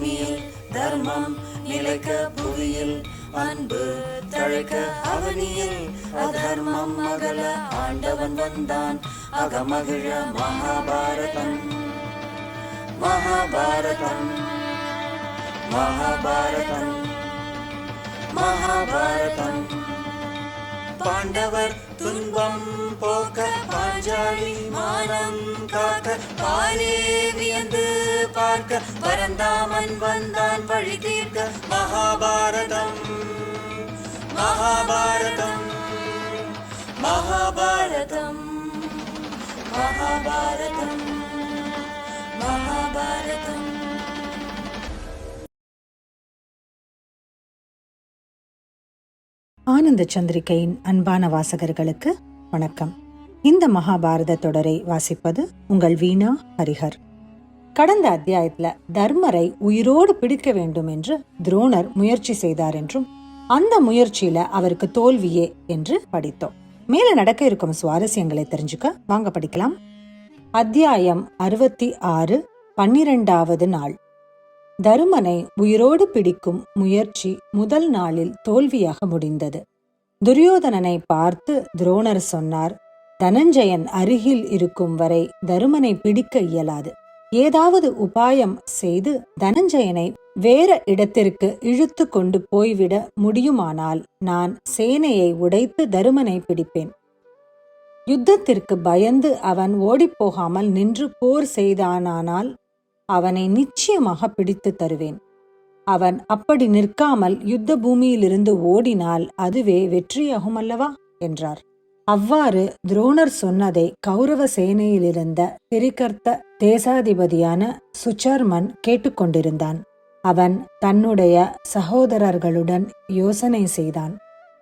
பூமியில் தர்மம் நிலைக்க புவியில் அன்பு தழைக்க அவனியில் அதர்மம் அகல ஆண்டவன் வந்தான் அகமகிழ மகாபாரதம் மகாபாரதம் மகாபாரதம் மகாபாரதம். பாண்டவர் துன்பம் போக்க பாஞ்சாலி மானம் காக்க பாரே வியந்து பார்க்க பரந்தாமன் வந்தான் வழி தீர்க்க மகாபாரதம் மகாபாரதம் மகாபாரதம் மகாபாரதம் மகாபாரதம். ஆனந்த சந்திரிகையின் அன்பான வாசகர்களுக்கு வணக்கம். இந்த மகாபாரத தொடரை வாசிப்பது உங்கள் வீணா ஹரிஹர். கடந்த அத்தியாயத்துல தர்மரை உயிரோடு பிடிக்க வேண்டும் என்று துரோணர் முயற்சி செய்தார் என்றும் அந்த முயற்சியில அவருக்கு தோல்வியே என்று படித்தோம். மேல நடக்க இருக்கும் சுவாரஸ்யங்களை தெரிஞ்சுக்க வாங்க படிக்கலாம். அத்தியாயம் 66, 12வது நாள். தருமனை உயிரோடு பிடிக்கும் முயற்சி முதல் நாளில் தோல்வியாக முடிந்தது. துரியோதனனை பார்த்து துரோணர் சொன்னார், தனஞ்சயன் அருகில் இருக்கும் வரை தருமனை பிடிக்க இயலாது. ஏதாவது உபாயம் செய்து தனஞ்சயனை வேற இடத்திற்கு இழுத்து கொண்டு போய்விட முடியுமானால் நான் சேனையை உடைத்து தருமனை பிடிப்பேன். யுத்தத்திற்கு பயந்து அவன் ஓடிப்போகாமல் நின்று போர் செய்தானால் அவனை நிச்சயமாக பிடித்து தருவேன். அவன் அப்படி நிற்காமல் யுத்த பூமியிலிருந்து ஓடினால் அதுவே வெற்றியாகும் அல்லவா என்றார். அவ்வாறு துரோணர் சொன்னதை கௌரவ சேனையிலிருந்த திரிகர்த்த தேசாதிபதியான சுச்சர்மன் கேட்டுக்கொண்டிருந்தான். அவன் தன்னுடைய சகோதரர்களுடன் யோசனை செய்தான்.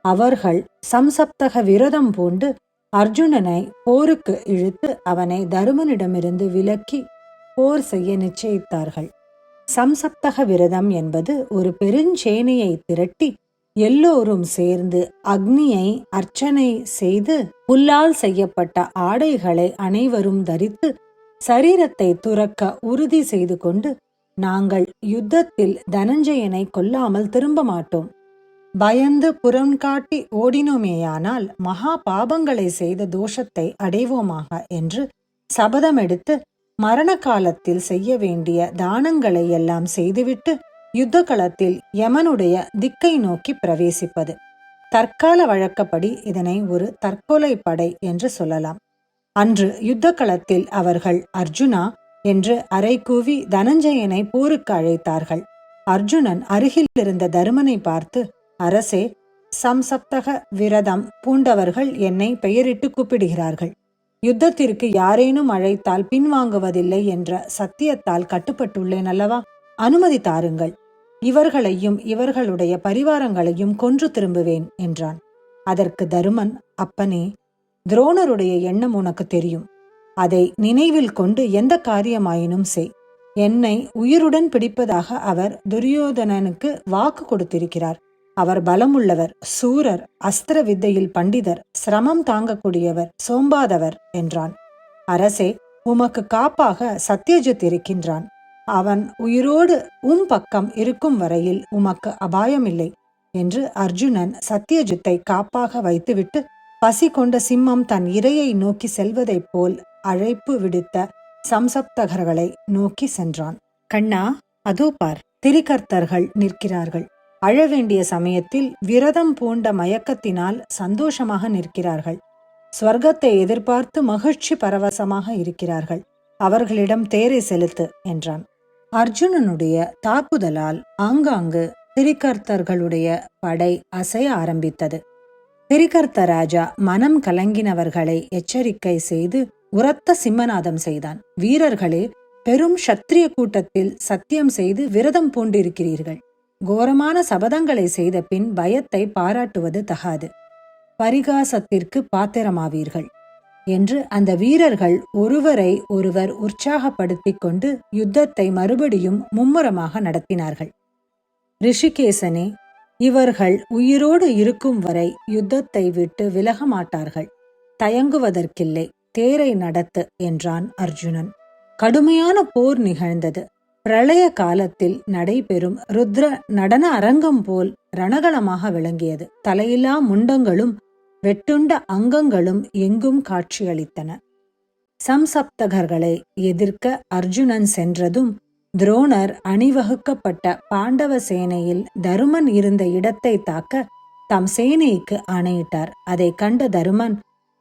அவர்கள் சம்சப்தக விரதம் பூண்டு அர்ஜுனனை போருக்கு இழுத்து அவனை தருமனிடமிருந்து விலக்கி போர் செய்ய நிச்சயித்தார்கள். சம்சப்தக விரதம் என்பது ஒரு பெருஞ்சேனையை திரட்டி எல்லோரும் சேர்ந்து அக்னியை அர்ச்சனை செய்து புல்லால் செய்யப்பட்ட ஆடைகளை அனைவரும் தரித்து சரீரத்தை துறக்க உறுதி செய்து கொண்டு, நாங்கள் யுத்தத்தில் தனஞ்சயனை கொல்லாமல் திரும்ப மாட்டோம், பயந்து புறங்காட்டி ஓடினோமேயானால் மகா பாபங்களை செய்த தோஷத்தை அடைவோமாக என்று சபதமெடுத்து மரண காலத்தில் செய்ய வேண்டிய தானங்களை எல்லாம் செய்துவிட்டு யுத்த களத்தில் யமனுடைய திக்கை நோக்கி பிரவேசிப்பது. தற்கால வழக்கப்படி இதனை ஒரு தற்கொலை படை என்று சொல்லலாம். அன்று யுத்த களத்தில் அவர்கள் அர்ஜுனா என்று அறைகூவி தனஞ்சயனை போருக்கு அழைத்தார்கள். அர்ஜுனன் அருகில் இருந்த தருமனை பார்த்து, அரசே, சம்சப்தக விரதம் பூண்டவர்கள் என்னை பெயரிட்டு கூப்பிடுகிறார்கள். யுத்தத்திற்கு யாரேனும் அழைத்தால் பின்வாங்குவதில்லை என்ற சத்தியத்தால் கட்டுப்பட்டுள்ளேன் அல்லவா? அனுமதி தாருங்கள். இவர்களையும் இவர்களுடைய பரிவாரங்களையும் கொன்று திரும்புவேன் என்றான். அதற்கு தருமன், அப்பனே, துரோணருடைய எண்ணம் உனக்கு தெரியும். அதை நினைவில் கொண்டு எந்த காரியமாயினும் செய். என்னை உயிருடன் பிடிப்பதாக அவர் துரியோதனனுக்கு வாக்கு கொடுத்திருக்கிறார். அவர் பலமுள்ளவர், சூரர், அஸ்திர வித்தையில் பண்டிதர், சிரமம் தாங்கக்கூடியவர், சோம்பாதவர் என்றான். அரசே, உமக்கு காப்பாக சத்யஜித் இருக்கின்றான். அவன் உயிரோடு பக்கம் இருக்கும் வரையில் உமக்கு அபாயமில்லை என்று அர்ஜுனன் சத்யஜித்தை காப்பாக வைத்துவிட்டு பசி கொண்ட சிம்மம் தன் இரையை நோக்கி செல்வதைப் போல் அழைப்பு விடுத்த சம்சப்தகர்களை நோக்கி சென்றான். கண்ணா, அதோ பார், திரிகர்த்தர்கள் நிற்கிறார்கள். அழவேண்டிய சமயத்தில் விரதம் பூண்ட மயக்கத்தினால் சந்தோஷமாக நிற்கிறார்கள். ஸ்வர்க்கத்தை எதிர்பார்த்து மகிழ்ச்சி பரவசமாக இருக்கிறார்கள். அவர்களிடம் தேரை செலுத்து என்றான். அர்ஜுனனுடைய தாக்குதலால் ஆங்காங்கு திரிகர்த்தர்களுடைய படை அசைய ஆரம்பித்தது. திரிகர்த்த ராஜா மனம் கலங்கினவர்களை எச்சரிக்கை செய்து உரத்த சிம்மநாதம் செய்தான். வீரர்களே, பெரும் சத்திரிய கூட்டத்தில் சத்தியம் செய்து விரதம் பூண்டிருக்கிறீர்கள். கோரமான சபதங்களை செய்த பின் பயத்தை பாராட்டுவது தகாது. பரிகாசத்திற்கு பாத்திரமாவீர்கள் என்று அந்த வீரர்கள் ஒருவரை ஒருவர் உற்சாகப்படுத்திக் கொண்டு யுத்தத்தை மறுபடியும் மும்முரமாக நடத்தினார்கள். ரிஷிகேசனே, இவர்கள் உயிரோடு இருக்கும் வரை யுத்தத்தை விட்டு விலக மாட்டார்கள். தயங்குவதற்கில்லை, தேரை நடத்து என்றான் அர்ஜுனன். கடுமையான போர் நிகழ்ந்தது. பிரளய காலத்தில் நடைபெறும் ருத்ர நடன அரங்கம் போல் ரணகளமாக விளங்கியது. தலையில்லா முண்டங்களும் வெட்டுண்ட அங்கங்களும் எங்கும் காட்சியளித்தன. சம்சப்தகர்களை எதிர்க்க அர்ஜுனன் சென்றதும் துரோணர் அணிவகுக்கப்பட்ட பாண்டவ சேனையில் தருமன் இருந்த இடத்தை தாக்க தம் சேனைக்கு ஆணையிட்டார். அதை கண்ட தருமன்,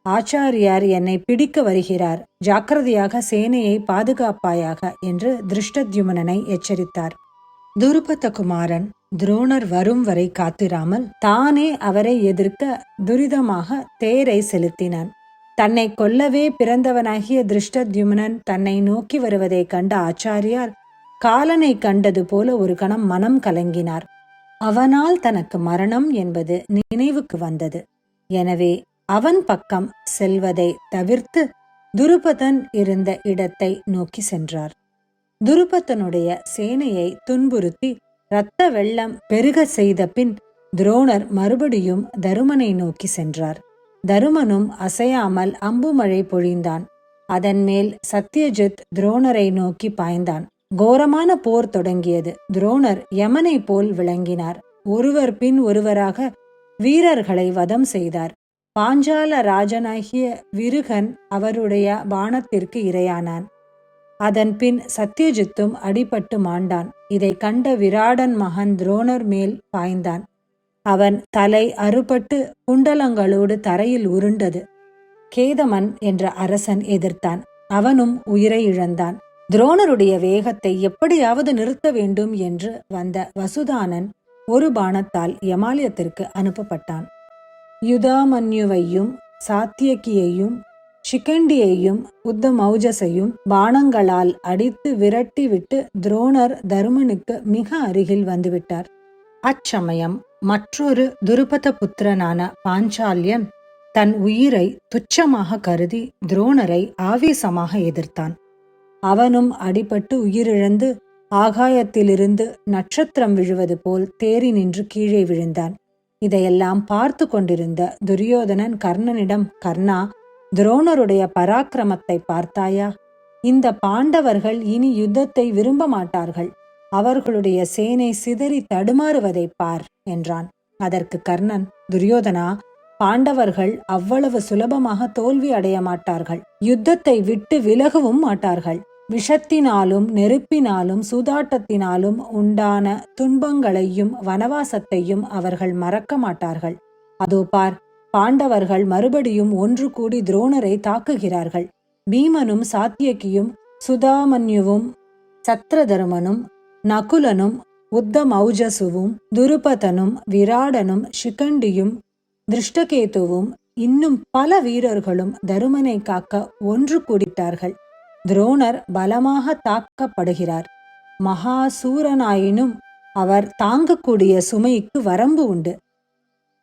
ஆச்சாரியார் என்னை பிடிக்க வருகிறார், ஜாக்கிரதையாக சேனையை பாதுகாப்பாயாக என்று திருஷ்டத்யும்னனை எச்சரித்தார். துருபத குமாரன் துரோணர் வரும் வரை காத்திராமல் தானே அவரை எதிர்க்க துரிதமாக தேரை செலுத்தினான். தன்னை கொல்லவே பிறந்தவனாகிய திருஷ்டத்யும்னன் தன்னை நோக்கி வருவதை கண்ட ஆச்சாரியார் காலனை கண்டது போல ஒரு கணம் மனம் கலங்கினார். அவனால் தனக்கு மரணம் என்பது நினைவுக்கு வந்தது. எனவே அவன் பக்கம் செல்வதை தவிர்த்து துருபதன் இருந்த இடத்தை நோக்கி சென்றார். துருபதனுடைய சேனையை துன்புறுத்தி இரத்த வெள்ளம் பெருக செய்த பின் துரோணர் மறுபடியும் தருமனை நோக்கி சென்றார். தருமனும் அசையாமல் அம்புமழை பொழிந்தான். அதன் மேல் சத்யஜித் துரோணரை நோக்கி பாய்ந்தான். கோரமான போர் தொடங்கியது. துரோணர் யமனை போல் விளங்கினார். ஒருவர் பின் ஒருவராக வீரர்களை வதம் செய்தார். பாஞ்சால ராஜனாகிய விருகன் அவருடைய பாணத்திற்கு இரையானான். அதன் பின் சத்யஜித்தும் அடிபட்டு மாண்டான். இதை கண்ட விராடன் மகன் துரோணர் மேல் பாய்ந்தான். அவன் தலை அறுபட்டு குண்டலங்களோடு தரையில் உருண்டது. கேதமன் என்ற அரசன் எதிர்த்தான். அவனும் உயிரை இழந்தான். துரோணருடைய வேகத்தை எப்படியாவது நிறுத்த வேண்டும் என்று வந்த வசுதானன் ஒரு பாணத்தால் யமாலயத்திற்கு அனுப்பப்பட்டான். யுதாமன்யுவையும் சாத்தியகியையும் சிகண்டியையும் உத்தமௌஜஸையும் பாணங்களால் அடித்து விரட்டி விட்டு துரோணர் தருமனுக்கு மிக அருகில் வந்துவிட்டார். அச்சமயம் மற்றொரு துருபத புத்திரனான பாஞ்சால்யன் தன் உயிரை துச்சமாக கருதி துரோணரை ஆவேசமாக எதிர்த்தான். அவனும் அடிபட்டு உயிரிழந்து ஆகாயத்திலிருந்து நட்சத்திரம் விழுவது போல் தேறி நின்று கீழே விழுந்தான். இதையெல்லாம் பார்த்து கொண்டிருந்த துரியோதனன் கர்ணனிடம், கர்ணா, துரோணருடைய பராக்கிரமத்தை பார்த்தாயா? இந்த பாண்டவர்கள் இனி யுத்தத்தை விரும்ப மாட்டார்கள். அவர்களுடைய சேனை சிதறி தடுமாறுவதை பார் என்றான். அதற்கு கர்ணன், துரியோதனா, பாண்டவர்கள் அவ்வளவு சுலபமாக தோல்வி அடைய மாட்டார்கள். யுத்தத்தை விட்டு விலகவும் மாட்டார்கள். விஷத்தினாலும் நெருப்பினாலும் சூதாட்டத்தினாலும் உண்டான துன்பங்களையும் வனவாசத்தையும் அவர்கள் மறக்க மாட்டார்கள். அதோ பார், பாண்டவர்கள் மறுபடியும் ஒன்று கூடி துரோணரை தாக்குகிறார்கள். பீமனும் சாத்தியகியும் சுதாமன்யுவும் சத்ரதர்மனும் நகுலனும் உத்தமௌஜசுவும் துருபதனும் விராடனும் சிகண்டியும் திருஷ்டகேதுவும் இன்னும் பல வீரர்களும் தருமனை காக்க ஒன்று கூடிட்டார்கள். துரோணர் பலமாக தாக்கப்படுகிறார். மகாசூரனாயினும் அவர் தாங்கக்கூடிய சுமைக்கு வரம்பு உண்டு.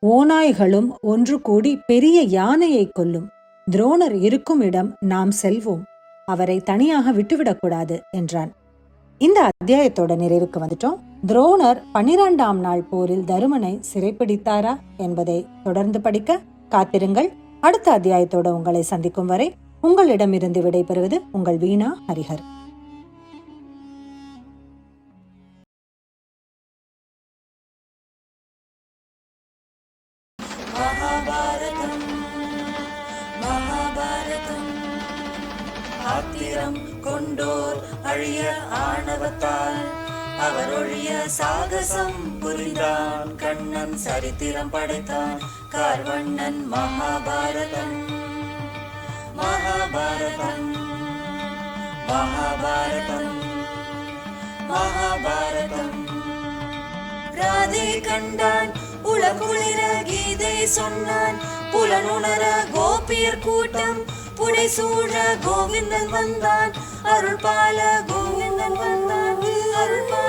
ஓநாய்களும் ஒன்று கூடி பெரிய யானையை கொல்லும். துரோணர் இருக்கும் இடம் நாம் செல்வோம். அவரை தனியாக விட்டுவிடக்கூடாது என்றான். இந்த அத்தியாயத்தோட நிறைவுக்கு வந்துட்டோம். துரோணர் 12ஆம் நாள் போரில் தருமனை சிறைப்பிடித்தாரா என்பதை தொடர்ந்து படிக்க காத்திருங்கள். அடுத்த அத்தியாயத்தோட உங்களை சந்திக்கும் வரை உங்களிடமிருந்து விடைபெறுவது உங்கள் வீணா ஹரிஹர். மகாபாரதம் மகாபாரதம் ஆத்திரம் கொண்டோர் அழிய ஆணவத்தால் அவர் ஒழிய சாகசம் புரிந்தான். கண்ணன் சரித்திரம் படைத்தான். கார்வண்ணன் மகாபாரதம் மகாபாரதம் மகாபாரதம் மகாபாரதம். ராதை கண்டான், உலகுளிர கீதை சொன்னான். புலனுணர கோபியர் கூட்டம் புடைசூழ கோவிந்தன் வந்தான். அருள்பால கோவிந்தன் வந்தான். அருள்பால